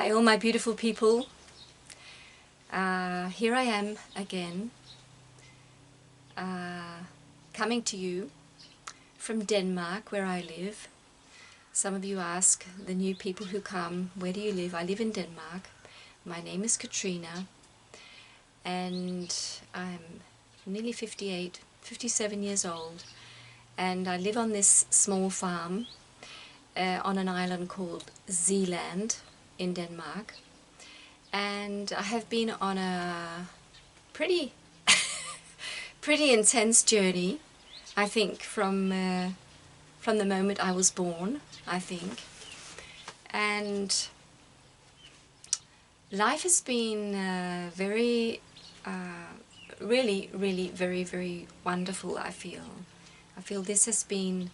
Hi all my beautiful people, here I am again, coming to you from Denmark where I live. Some of you ask, the new people who come, where do you live? I live in Denmark. My name is Katrina and I'm nearly 57 years old, and I live on this small farm on an island called Zealand in Denmark. And I have been on a pretty intense journey, I think, from the moment I was born, I think. And life has been really very wonderful. I feel this has been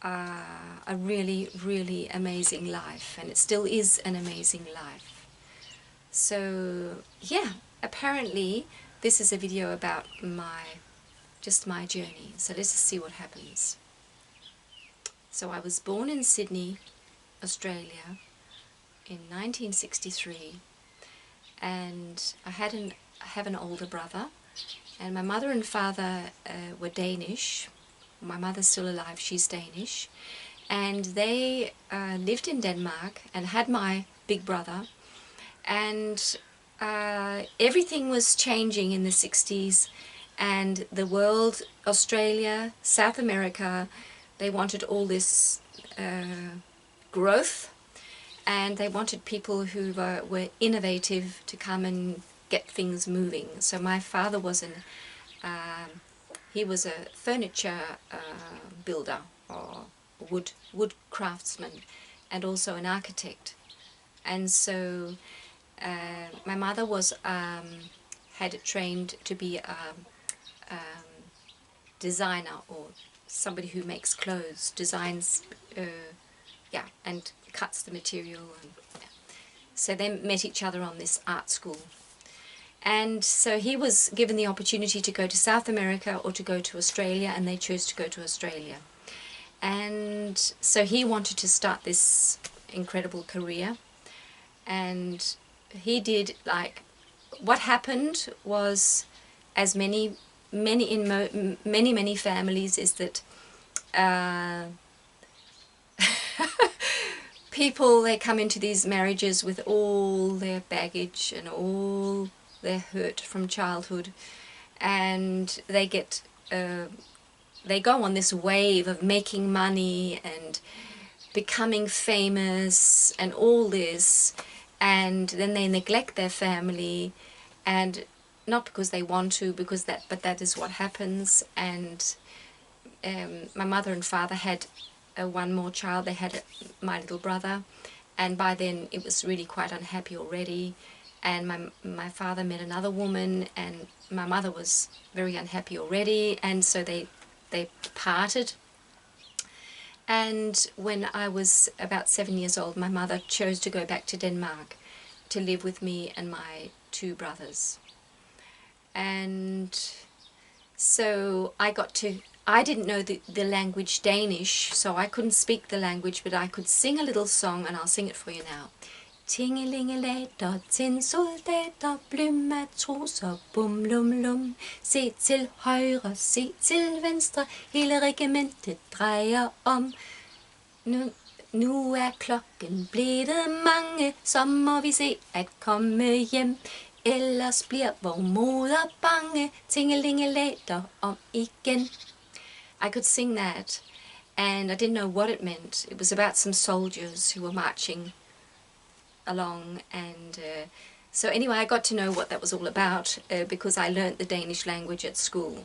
a really amazing life, and it still is an amazing life. So yeah, apparently this is a video about just my journey. So let's just see what happens. So I was born in Sydney, Australia in 1963, and I have an older brother, and my mother and father were Danish. My mother's still alive, she's Danish, and they lived in Denmark and had my big brother. And everything was changing in the 60s, and the world, Australia, South America, they wanted all this growth, and they wanted people who were innovative to come and get things moving. So my father was he was a furniture builder or wood craftsman, and also an architect. And so my mother was had trained to be a designer, or somebody who makes clothes, designs, and cuts the material. And, yeah. So they met each other on this art school. And so he was given the opportunity to go to South America or to go to Australia, and they chose to go to Australia. And so he wanted to start this incredible career, and he did. Like, what happened was, as many families, is that people, they come into these marriages with all their baggage and all their hurt from childhood, and they get they go on this wave of making money and becoming famous and all this, and then they neglect their family, and not because they want to, but that is what happens. And my mother and father had one more child. They had my little brother, and by then it was really quite unhappy already. And my father met another woman, and my mother was very unhappy already, and so they parted. And when I was about 7 years old, my mother chose to go back to Denmark to live with me and my two brothers. And so I didn't know the language Danish, so I couldn't speak the language, but I could sing a little song, and I'll sing it for you now. Tingelingelater, tinsoldater, blymatroser, bum lum lum. Se til højre, se til venstre, hele regimentet drejer om. Nu er klokken blevet mange, så må vi se at komme hjem. Ellers bliver vor moder bange, tingelingelater om igen. I could sing that, and I didn't know what it meant. It was about some soldiers who were marching along, and so anyway, I got to know what that was all about because I learnt the Danish language at school.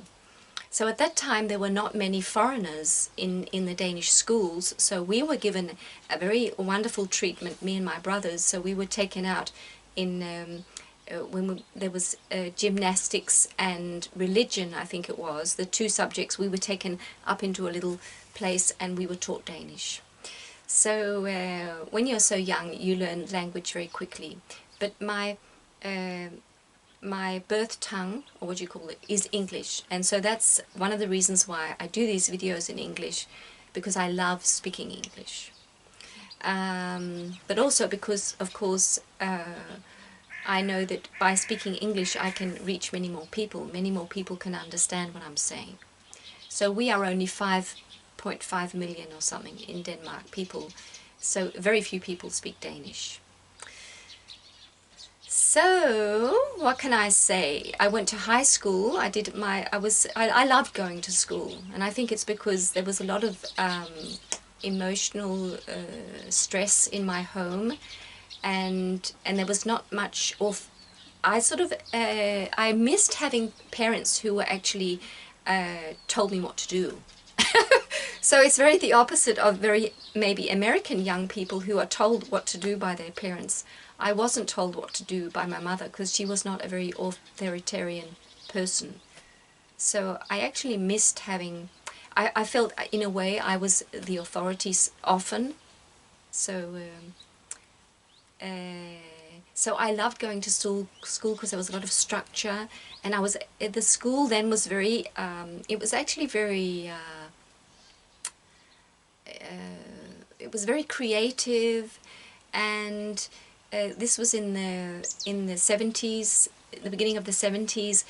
So at that time there were not many foreigners in the Danish schools, so we were given a very wonderful treatment, me and my brothers. So we were taken out in there was gymnastics and religion, I think it was, the two subjects. We were taken up into a little place and we were taught Danish. So when you're so young, you learn language very quickly. But my birth tongue, or what you call it, is English. And so that's one of the reasons why I do these videos in English, because I love speaking English. but also because, of course, I know that by speaking English I can reach many more people. Many more people can understand what I'm saying. So we are only 5.5 million or something in Denmark, people. So very few people speak Danish. So what can I say? I went to high school. I loved going to school, and I think it's because there was a lot of emotional stress in my home, and there was not much of. I missed having parents who were actually told me what to do. So it's very the opposite of very maybe American young people who are told what to do by their parents. I wasn't told what to do by my mother because she was not a very authoritarian person. So I actually missed having, I felt in a way I was the authorities often. So so I loved going to school because there was a lot of structure, and the school then was very, it was actually very, it was very creative, and this was in the 70s, the beginning of the 70s.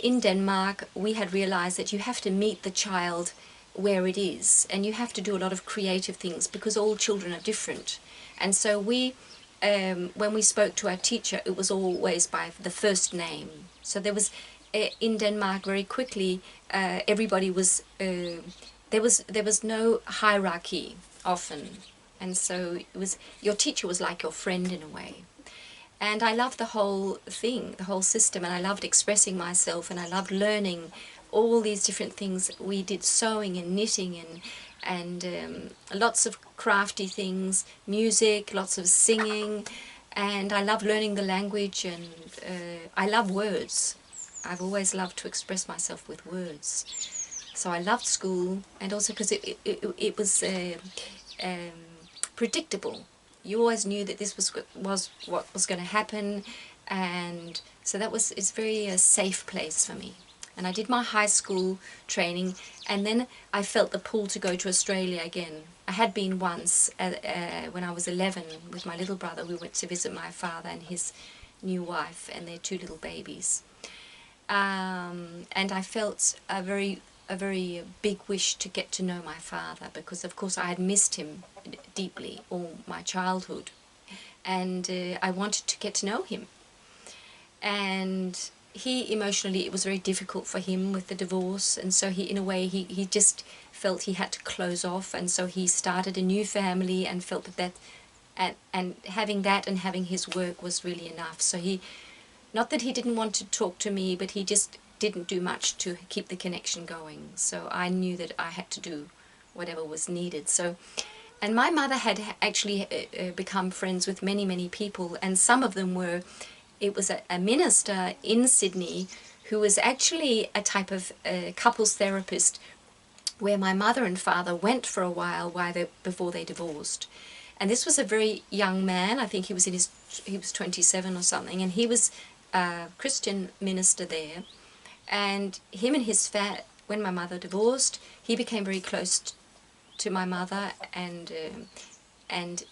In Denmark, we had realized that you have to meet the child where it is, and you have to do a lot of creative things because all children are different. And so when we spoke to our teacher, it was always by the first name. So there was, in Denmark, very quickly, everybody was, there was no hierarchy often. And so it was, your teacher was like your friend in a way. And I loved the whole thing, the whole system, and I loved expressing myself, and I loved learning all these different things. We did sewing and knitting and lots of crafty things, music, lots of singing, and I loved learning the language, and I love words. I've always loved to express myself with words. So I loved school, and also because it was predictable. You always knew that this was what was going to happen, and so it's very a safe place for me. And I did my high school training, and then I felt the pull to go to Australia again. I had been once when I was 11 with my little brother. We went to visit my father and his new wife and their 2 little babies, and I felt a very big wish to get to know my father, because of course I had missed him deeply all my childhood, and I wanted to get to know him. And he emotionally, it was very difficult for him with the divorce, and so he, in a way, he just felt he had to close off, and so he started a new family and felt that and having that and having his work was really enough. So he, not that he didn't want to talk to me, but he just didn't do much to keep the connection going. So I knew that I had to do whatever was needed. So, and my mother had actually become friends with many people, and some of them were, it was a minister in Sydney who was actually a type of couples therapist, where my mother and father went for a while before they divorced. And this was a very young man. I think he was 27 or something, and he was a Christian minister there. And him and his when my mother divorced, he became very close to my mother,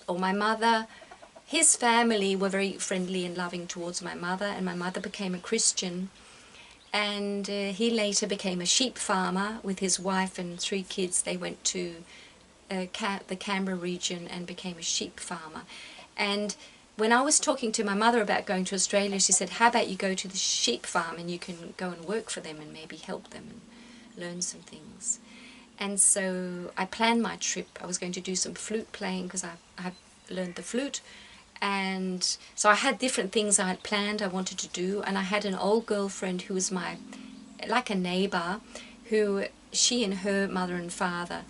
or my mother, his family were very friendly and loving towards my mother, and my mother became a Christian. And he later became a sheep farmer with his wife and 3 kids. They went to the Canberra region and became a sheep farmer. And when I was talking to my mother about going to Australia, she said, how about you go to the sheep farm and you can go and work for them and maybe help them and learn some things. And so I planned my trip. I was going to do some flute playing because I had learned the flute. And so I had different things I had planned I wanted to do. And I had an old girlfriend who was like a neighbour, who she and her mother and father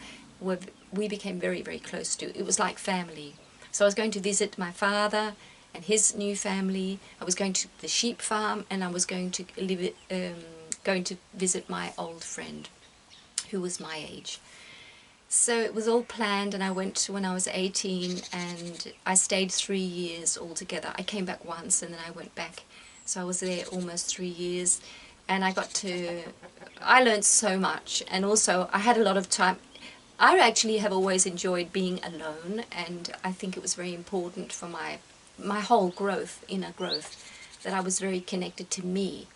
we became very close to. It was like family. So I was going to visit my father and his new family. I was going to the sheep farm, and I was going to visit my old friend who was my age. So it was all planned, and I went when I was 18, and I stayed 3 years altogether. I came back once and then I went back. So I was there almost 3 years, and I learned so much, and also I had a lot of time. I actually have always enjoyed being alone, and I think it was very important for my whole growth, inner growth, that I was very connected to me.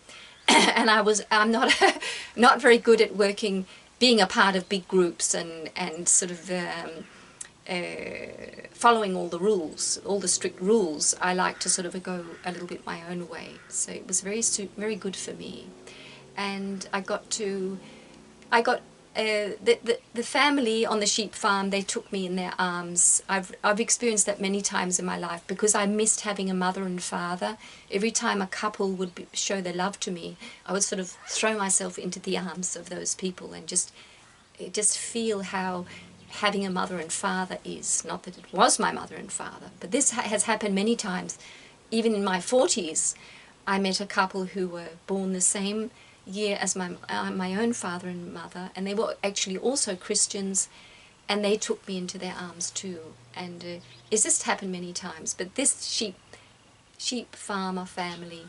And I'm not not very good at being a part of big groups and sort of following all the rules, all the strict rules. I like to sort of go a little bit my own way. So it was very good for me. And I got the family on the sheep farm. They took me in their arms. I've experienced that many times in my life because I missed having a mother and father. Every time a couple would show their love to me, I would sort of throw myself into the arms of those people and just feel how having a mother and father is. Not that it was my mother and father, but this has happened many times. Even in my 40s, I met a couple who were born the same year as my own father and mother, and they were actually also Christians, and they took me into their arms too. And it's just happened many times. But this sheep farmer family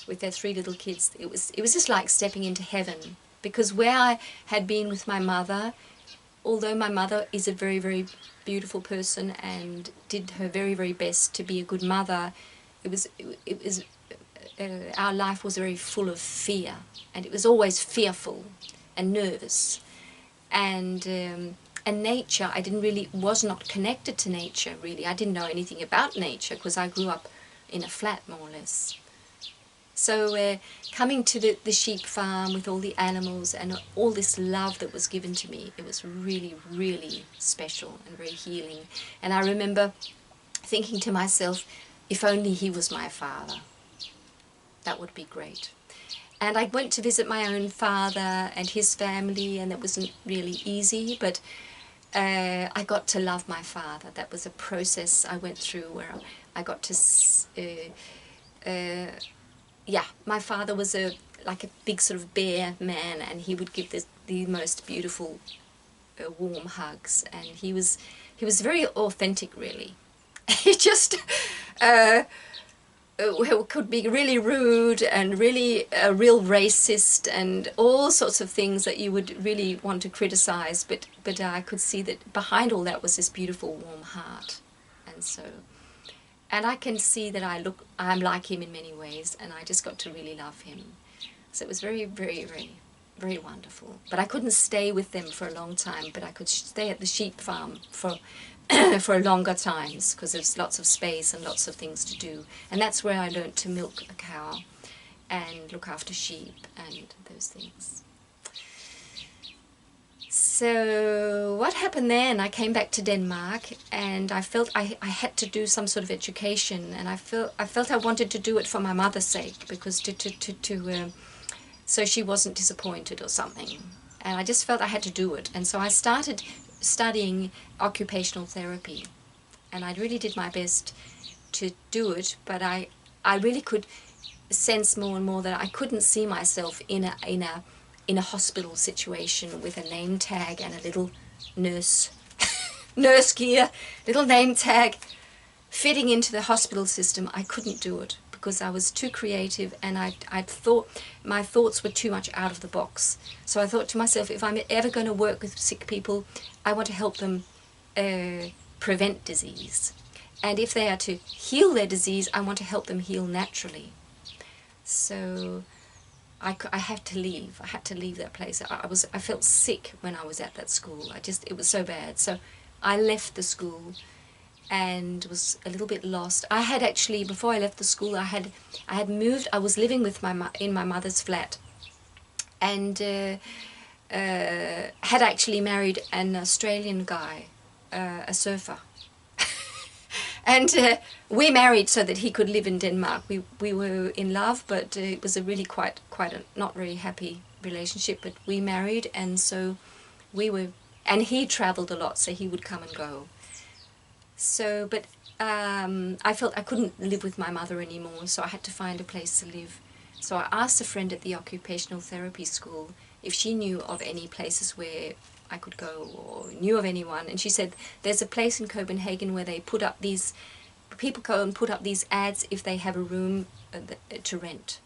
with their 3 little kids, it was just like stepping into heaven, because where I had been with my mother, although my mother is a very, very beautiful person and did her very, very best to be a good mother, our life was very full of fear, and it was always fearful and nervous. And nature, was not connected to nature really. I didn't know anything about nature because I grew up in a flat, more or less. So coming to the sheep farm with all the animals and all this love that was given to me, it was really, really special and very healing. And I remember thinking to myself, if only he was my father, that would be great. And I went to visit my own father and his family, and it wasn't really easy, but I got to love my father. That was a process I went through where I got to my father was like a big sort of bear man, and he would give the most beautiful warm hugs, and he was very authentic, really. He just could be really rude and really a real racist and all sorts of things that you would really want to criticize, but I could see that behind all that was this beautiful warm heart. And I can see that I'm like him in many ways, and I just got to really love him. So it was very, very, very, very wonderful. But I couldn't stay with them for a long time, but I could stay at the sheep farm for for longer times, because there's lots of space and lots of things to do. And that's where I learned to milk a cow and look after sheep and those things. So what happened then, I came back to Denmark, and I felt I had to do some sort of education, and I felt I wanted to do it for my mother's sake, because so she wasn't disappointed or something. And I just felt I had to do it. And so I started studying occupational therapy, and I really did my best to do it, but I really could sense more and more that I couldn't see myself in a hospital situation with a name tag and a little nurse gear, little name tag, fitting into the hospital system. I couldn't do it because I was too creative, and I thought my thoughts were too much out of the box. So I thought to myself, if I'm ever going to work with sick people, I want to help them prevent disease. And if they are to heal their disease, I want to help them heal naturally. So I had to leave. I had to leave that place. I felt sick when I was at that school. It was so bad. So I left the school and was a little bit lost. I had actually, before I left the school, I had moved. I was living with in my mother's flat, and had actually married an Australian guy, a surfer. And we married so that he could live in Denmark. We were in love, but it was a really quite a not very happy relationship. But we married, and so and he travelled a lot, so he would come and go. So, but I felt I couldn't live with my mother anymore, so I had to find a place to live. So I asked a friend at the occupational therapy school if she knew of any places where I could go, or knew of anyone, and she said there's a place in Copenhagen where they put up people go and put up these ads if they have a room to rent,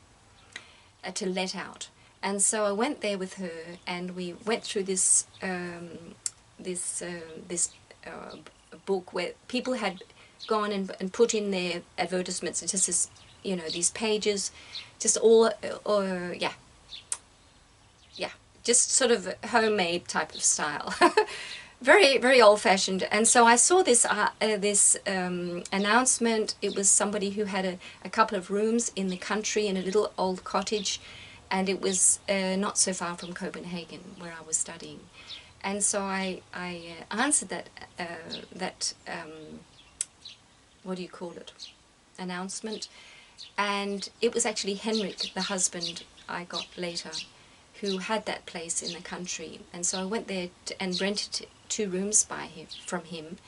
to let out. And so I went there with her, and we went through this this book where people had gone and put in their advertisements. It's just this, you know, these pages, just all, yeah, just sort of homemade type of style. Very, very old-fashioned. And so I saw this announcement. It was somebody who had a couple of rooms in the country in a little old cottage, and it was not so far from Copenhagen, where I was studying. And so I answered that what do you call it, announcement. And it was actually Henrik, the husband I got later, who had that place in the country. And so I went there and rented 2 rooms from him.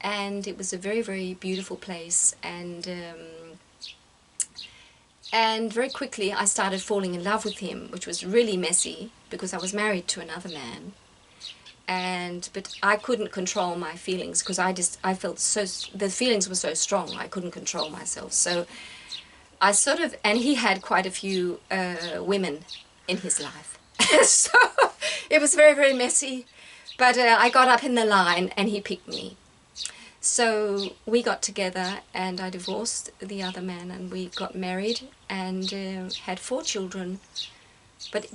And it was a very, very beautiful place. And very quickly I started falling in love with him, which was really messy because I was married to another man. But I couldn't control my feelings because I felt so, the feelings were so strong, I couldn't control myself. So I sort of, and he had quite a few women in his life. So it was very, very messy. But I got up in the line and he picked me. So we got together and I divorced the other man and we got married and had 4 children. But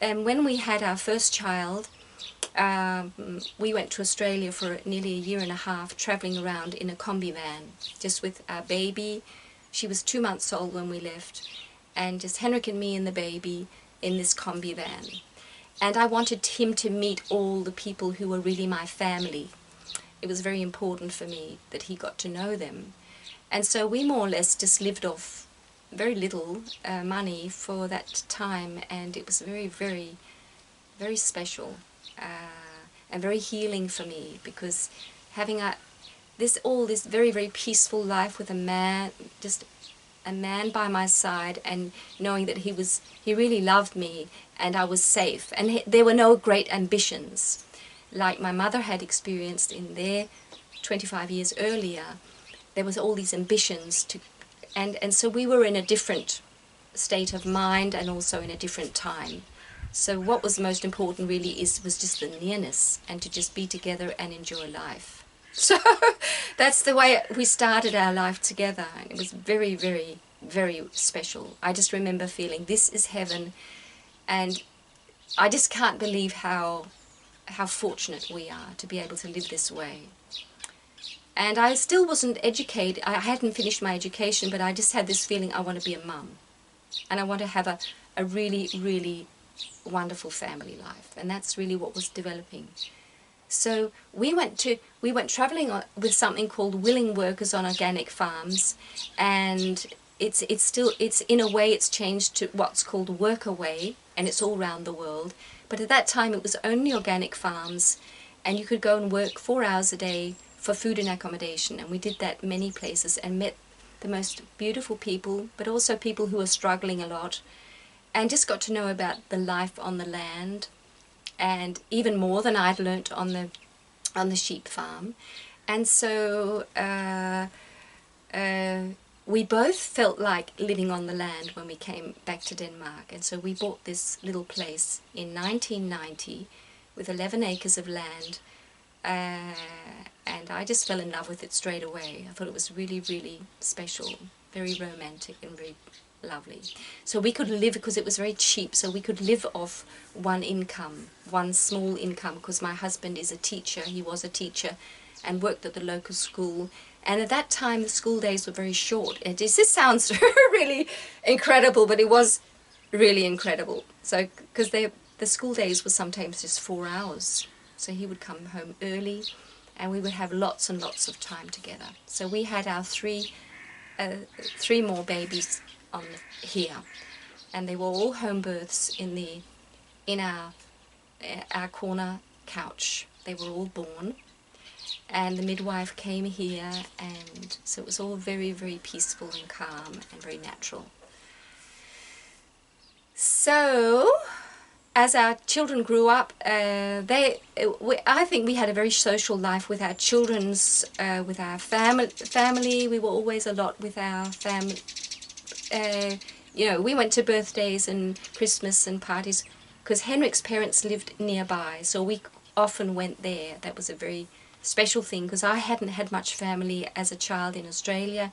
when we had our first child, we went to Australia for nearly a year and a half, travelling around in a combi van, just with our baby. She was 2 months old when we left, and just Henrik and me and the baby in this combi van. And I wanted him to meet all the people who were really my family. It was very important for me that he got to know them. And so we more or less just lived off very little money for that time, and it was very, very, very special and very healing for me, because having this very, very peaceful life with a man, just a man by my side, and knowing that he really loved me and I was safe, and there were no great ambitions like my mother had experienced in their 25 years earlier. There was all these ambitions and so we were in a different state of mind and also in a different time. So what was most important really was just the nearness, and to just be together and enjoy life. So that's the way we started our life together, and it was very, very, very special. I just remember feeling this is heaven, and I just can't believe how fortunate we are to be able to live this way. And I still wasn't educated. I hadn't finished my education, but I just had this feeling I want to be a mum, and I want to have a really, really wonderful family life, and that's really what was developing. So we went travelling with something called Willing Workers on Organic Farms, and it's in a way it's changed to what's called Workaway, and it's all around the world. But at that time it was only organic farms, and you could go and work 4 hours a day for food and accommodation, and we did that many places and met the most beautiful people, but also people who were struggling a lot, and just got to know about the life on the land, and even more than I'd learnt on the sheep farm. And so we both felt like living on the land when we came back to Denmark, and so we bought this little place in 1990 with 11 acres of land, and I just fell in love with it straight away. I thought it was really, really special, very romantic and very lovely. So we could live, because it was very cheap, so we could live off one income, one small income, because my husband is a teacher, he was a teacher, and worked at the local school. And at that time the school days were very short. This sounds really incredible, but it was really incredible. So because the school days were sometimes just 4 hours, so he would come home early and we would have lots and lots of time together. So we had our three more babies here, and they were all home births in our corner couch. They were all born, and the midwife came here, and so it was all very, very peaceful and calm and very natural. So as our children grew up, I think we had a very social life with our with our family. We were always a lot with our family. You know, we went to birthdays and Christmas and parties because Henrik's parents lived nearby, so we often went there. That was a very special thing, because I hadn't had much family as a child in Australia,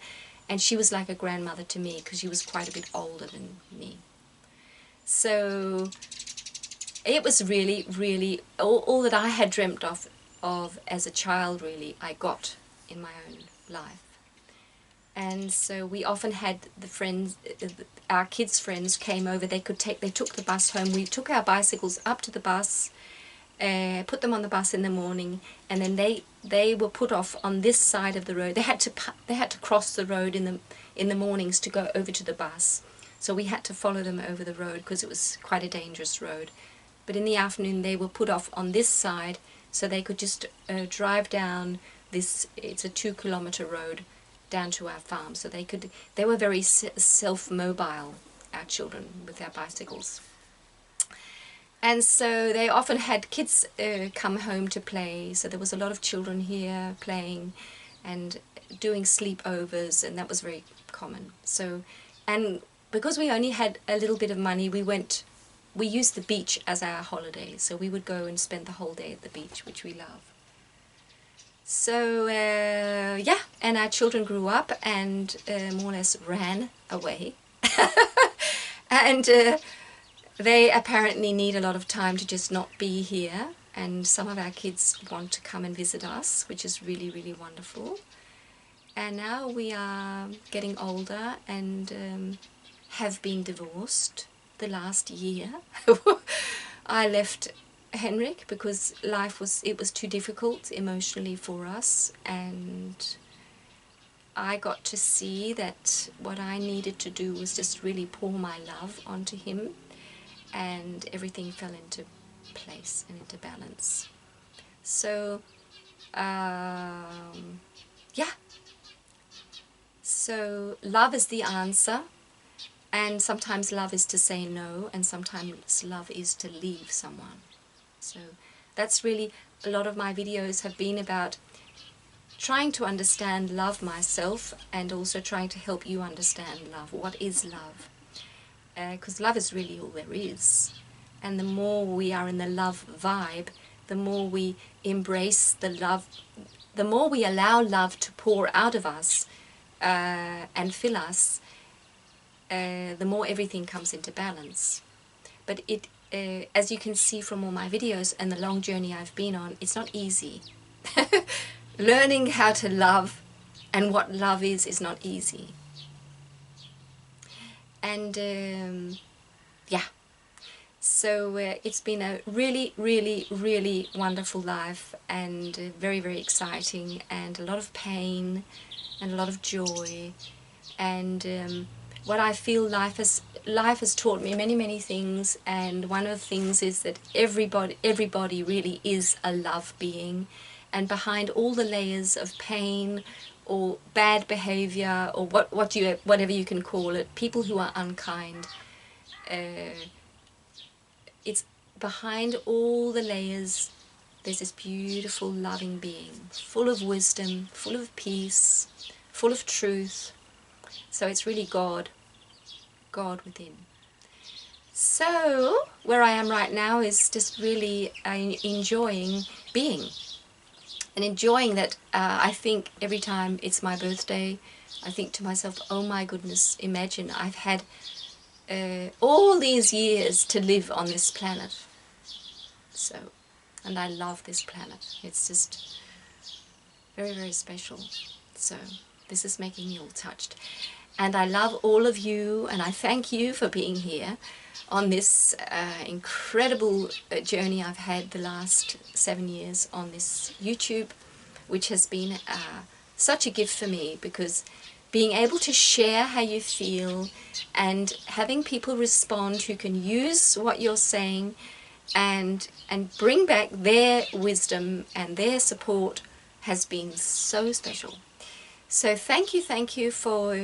and she was like a grandmother to me because she was quite a bit older than me. So it was really, really all that I had dreamt of as a child, really, I got in my own life. And so we often had the friends, our kids' friends came over. They took the bus home. We took our bicycles up to the bus, put them on the bus in the morning, and then they were put off on this side of the road. They had to cross the road in the mornings to go over to the bus. So we had to follow them over the road because it was quite a dangerous road. But in the afternoon they were put off on this side, so they could just drive down this. It's a 2-kilometer road down to our farm. So they were very self-mobile, our children, with their bicycles. And so they often had kids come home to play, so there was a lot of children here playing and doing sleepovers, and that was very common. So, and because we only had a little bit of money, we used the beach as our holiday, so we would go and spend the whole day at the beach, which we love. So yeah, and our children grew up and more or less ran away. And they apparently need a lot of time to just not be here, and some of our kids want to come and visit us, which is really, really wonderful. And now we are getting older and have been divorced the last year. I left Henrik because it was too difficult emotionally for us, and I got to see that what I needed to do was just really pour my love onto him, and everything fell into place and into balance. So yeah, so love is the answer, and sometimes love is to say no, and sometimes love is to leave someone. So that's really, a lot of my videos have been about trying to understand love myself, and also trying to help you understand love. What is love? Because love is really all there is. And the more we are in the love vibe, the more we embrace the love, the more we allow love to pour out of us and fill us, the more everything comes into balance. But as you can see from all my videos and the long journey I've been on, it's not easy. Learning how to love and what love is not easy. And yeah, so it's been a really, really, really wonderful life, and very, very exciting, and a lot of pain and a lot of joy. And what I feel life has taught me many, many things, and one of the things is that everybody really is a love being, and behind all the layers of pain or bad behavior, or whatever you can call it, people who are unkind, it's behind all the layers there's this beautiful loving being, full of wisdom, full of peace, full of truth. So it's really God within. So where I am right now is just really enjoying being, and enjoying that. I think every time it's my birthday, I think to myself, oh my goodness, imagine I've had all these years to live on this planet. So, and I love this planet. It's just very, very special. So this is making me all touched. And I love all of you, and I thank you for being here on this incredible journey I've had the last 7 years on this YouTube, which has been such a gift for me, because being able to share how you feel and having people respond who can use what you're saying and bring back their wisdom and their support has been so special. So thank you for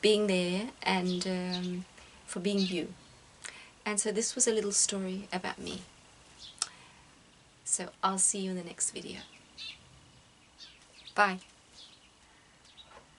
being there and for being you. And so this was a little story about me. So I'll see you in the next video. Bye.